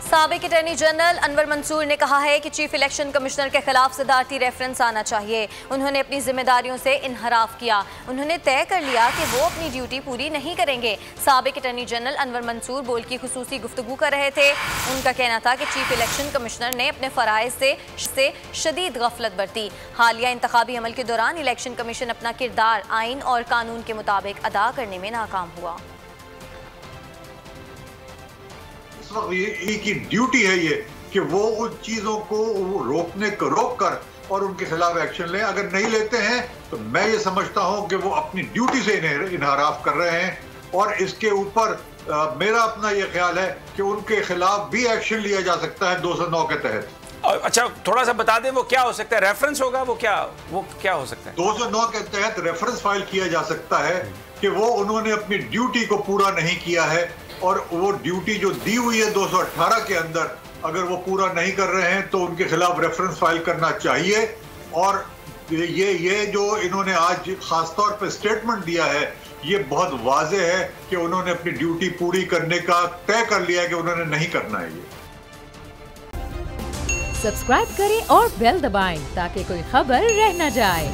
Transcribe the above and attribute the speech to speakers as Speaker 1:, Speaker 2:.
Speaker 1: साबिक attorney general Anwar Mansoor ने कहा है कि चीफ इलेक्शन कमिश्नर के खिलाफ सदारती रेफरेंस आना चाहिए। उन्होंने अपनी जिम्मेदारियों से इनहराफ किया। उन्होंने तय कर लिया कि वो अपनी ड्यूटी पूरी नहीं करेंगे। साबिक अटॉर्नी जनरल अनवर मंसूर बोल की खुसूसी गुफ्तगू कर रहे थे। उनका कहना था कि चीफ इलेक्शन कमिश्नर ने अपने फ़राइज़ से शदीद गफलत बरती। हालिया इंतखाबी अमल के दौरान इलेक्शन कमीशन अपना किरदार आइन और कानून के मुताबिक अदा करने में नाकाम हुआ।
Speaker 2: इस वक्त ये की ड्यूटी है ये कि वो उन चीजों को रोक कर और उनके खिलाफ एक्शन लें। अगर नहीं लेते हैं तो मैं ये समझता हूं कि वो अपनी ड्यूटी से इनहराफ कर रहे हैं और इसके ऊपर मेरा अपना ये ख्याल है कि उनके खिलाफ भी एक्शन लिया जा सकता है 209 के तहत।
Speaker 3: अच्छा, थोड़ा सा बता दें वो क्या हो सकता है? रेफरेंस होगा वो क्या हो सकता है?
Speaker 2: 209 के तहत रेफरेंस फाइल किया जा सकता है कि वो उन्होंने अपनी ड्यूटी को पूरा नहीं किया है और वो ड्यूटी जो दी हुई है 218 के अंदर अगर वो पूरा नहीं कर रहे हैं तो उनके खिलाफ रेफरेंस फाइल करना चाहिए। और ये जो इन्होंने आज खासतौर पर स्टेटमेंट दिया है ये बहुत वाज़ेह है कि उन्होंने अपनी ड्यूटी पूरी करने का तय कर लिया है कि उन्होंने नहीं करना है। ये
Speaker 4: सब्सक्राइब करें और बेल दबाएं ताकि कोई खबर रह न जाए।